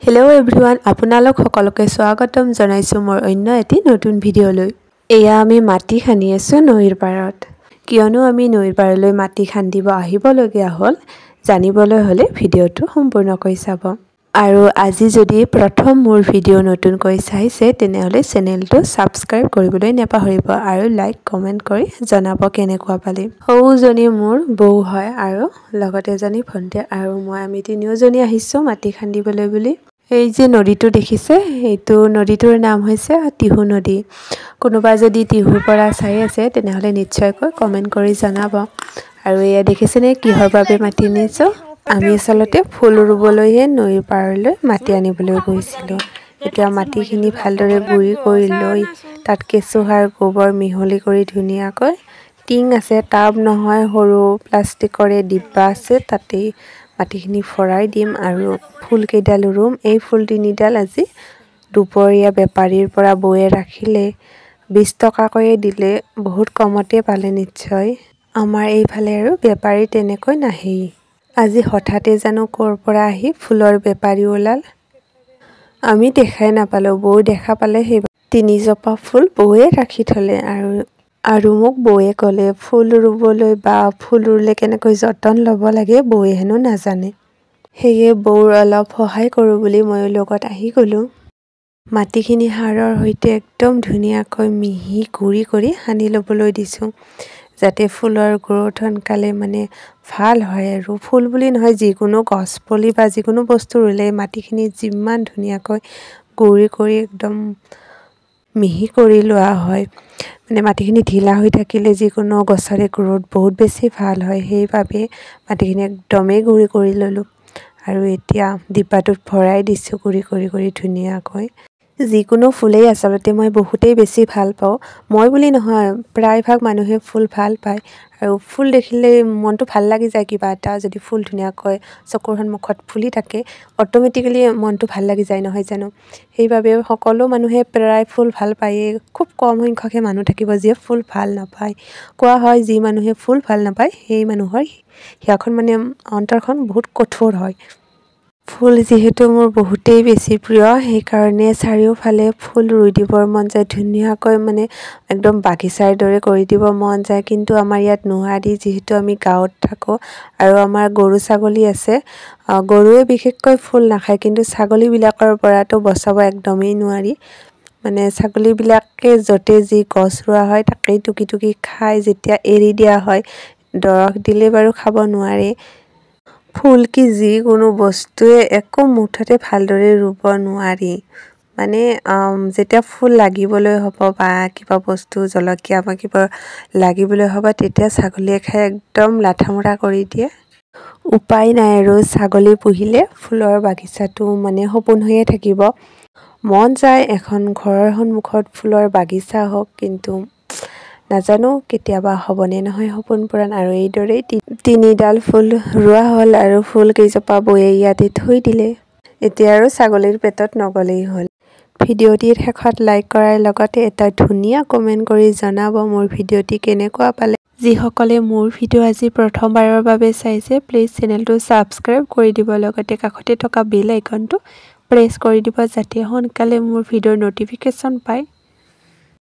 hello everyone আপোনালোক সকলোকে স্বাগতম জনাইছো মোৰ অন্য এটি নতুন ভিডিঅলৈ এয়া আমি মাটি খানি আছো নৈৰ পাৰত কিয়নো আমি নৈৰ পাৰলৈ মাটি খান্দিব আহিব লগিয়া হল জানিবলৈ হলে ভিডিঅটো সম্পূৰ্ণকৈ চাব আৰু আজি যদি প্ৰথম মোৰ ভিডিঅ নতুন কৈ চাইছে তেনেহলে চেনেলটো সাবস্ক্ৰাইব কৰিবলৈ নেপাহৰিব আৰু লাইক কমেন্ট কৰি জনাব কেনেকুৱা পালে হৌজনী মোৰ বৌ হয় আৰু লগতে জনী ভন্তে আৰু মই আমি তিনিওজনী আহিছো মাটি খান্দিবলৈ বুলি এই যে নদীটো দেখিছে এইটো নদীটোৰ নাম হৈছে তিহু নদী কোনোবা যদি তিহুৰ পৰা চাই আছে তেনেহলে নিশ্চয়কৈ কমেন্ট কৰি জনাব আৰু এয়া দেখিছেনে কিহৰ বাবে মাটি নিছো আমি আসলতে ফুল ৰুবলৈহে নৈৰ পাৰলৈ মাটি আনিবলৈ গৈছিলো এতিয়া মাটিখিনি ভালদৰে গুৰি কৰি লৈ তাত কেঁচুহাৰ গোবৰ মিহলি কৰি ধুনিয়াকৈ টিং আছে টাব নহয় সৰু প্লাষ্টিকৰে ডিব্বা আছে তাতে মাটিখিনি ফৰাই দিম আৰু ফুল কেইডাল ৰুম এই ফুল তিনিডাল আজি দুপৰীয়া বেপাৰীৰ পৰা বয়ে ৰাখিলে 20 টকাকৈ দিলে বহুত কমতে পালে নিশ্চয় আমাৰ এইফালে আৰু বেপাৰী তেনেকৈ নাহেই আজি হঠাতে জানো কৰ পৰা আহি ফুলৰ বেপাৰী ওলাল আমি দেখাই নাপালো বৌ দেখা পালে সেই তিনি জপা ফুল বয়ে ৰাখি থলে আৰু মোক বয়ে ক'লে ফুল ৰুবলৈ বা ফুল ৰুলে কেনেকৈ যতন ল'ব লাগে বয়ে হেনো নাজানে হেয়ে বৌৰ অলপ সহায় কৰো বুলি মই লগত আহি গলো মাটিখিনি হাৰৰ হৈতে একদম ধুনিয়াকৈ মিহি গুৰি কৰি হানি লবলৈ দিছো যাতে ফুলৰ গ্ৰোথ সোনকালে মানে ভাল হয় আৰু ফুল বুলি নহয় যিকোনো গছ পুলি বা যিকোনো বস্তু ৰুলে মাটিখিনি যিমান ধুনিয়াকৈ গুৰি কৰি একদম মিহি কৰি লোৱা হয় মানে মাটিখিনি ঢিলা হৈ থাকিলে যিকোনো গছৰে গ্ৰোথ বহুত বেছি ভাল হয় সেইভাবে মাটিখিনি একদমেই গুৰি কৰি ললো আৰু এতিয়া ডিব্বাটোত ভৰাই দিছো গুৰি কৰি ধুনিয়াকৈ যিকোনো ফুলেই আসলতে মই বহুতেই বেছি ভাল পাওঁ মই বুলি নহয় প্ৰায়ভাগ মানুহে ফুল ভাল পায় আৰু ফুল দেখিলে মনটো ভাল লাগি যায় কিবা এটা যদি ফুল ধুনিয়াকৈ চকুৰ সন্মুখত ফুলি থাকে অটোমেটিক্যালি মনটো ভাল লাগি যায় নহয় জানো সেইভাবে সকলো মানুহে প্ৰায় ফুল ভাল পায় খুব কম সংখ্যকহে মানুহ থাকিব যে ফুল ভাল নাপায় কোৱা হয় যি মানুহে ফুল ভাল নাপায় সেই মানুহৰ হিয়াখন মানে অন্তৰখন বহুত কঠোৰ হয় ফুল যেহেতু মোৰ বহুতেই বেছি প্ৰিয় সেই কাৰণে চাৰিওফালে ফুল ৰুই দিবৰ মন যায় ধুনিয়াকৈ মানে একদম বাগিচাৰ দৰে কৰি দিব মন যায় কিন্তু আমাৰ ইয়াত নোৱাৰি যেহেতু আমি গাঁৱত থাকো আৰু আমাৰ গৰু ছাগলী আছে গৰুৱে বিশেষকৈ ফুল নাখায় কিন্তু ছাগলী বিলাকৰ পৰাটো বচাব একদমেই নোৱাৰি মানে ছাগলী বিলাকে যতে যি গছ ৰোৱা হয় তাকেই টুকি খায় যেতিয়া এৰি দিয়া হয় দৰক দিলে বাৰু খাব নোৱাৰে ফুল কি যিকোনো বস্তুৱে একো মুঠতে ভালদৰে ৰুব নোৱাৰি মানে যেতিয়া ফুল লাগিবলৈ হ'ব বা কিবা বস্তু জলকীয়া বা কিবা লাগিবলৈ হ'ব তেতিয়া ছাগলীয়ে খাই একদম লাঠামৰা কৰি দিয়ে উপায় নাই আৰু ছাগলী পুহিলে ফুলৰ বাগিচাটো মানে সপোন হৈয়ে থাকিব মন যায় এখন ঘৰৰ সন্মুখত ফুলৰ বাগিচা হওক কিন্তু নাজানো কেতিয়াবা হ'বনে নহয় সপোন পূৰণ আৰু এইদৰে তিনিডাল ফুল ৰোৱা হ'ল আৰু ফুল কেইজোপা বয়ে ইয়াতে থৈ দিলে এতিয়া আৰু ছাগলীৰ পেটত নগলেই হ'ল ভিডিঅ'টিৰ শেষত লাইক কৰাৰ লগতে এটা ধুনীয়া কমেন্ট কৰি জনাব মোৰ ভিডিঅ'টি কেনেকুৱা পালে যিসকলে মোৰ ভিডিঅ' আজি প্ৰথমবাৰৰ বাবে চাইছে প্লিজ চেনেলটো সাবস্ক্ৰাইব কৰি দিব লগতে কাষতে থকা বেল আইকনটো প্ৰেছ কৰি দিব যাতে সোনকালে মোৰ ভিডিঅ'ৰ নটিফিকেশ্যন পায়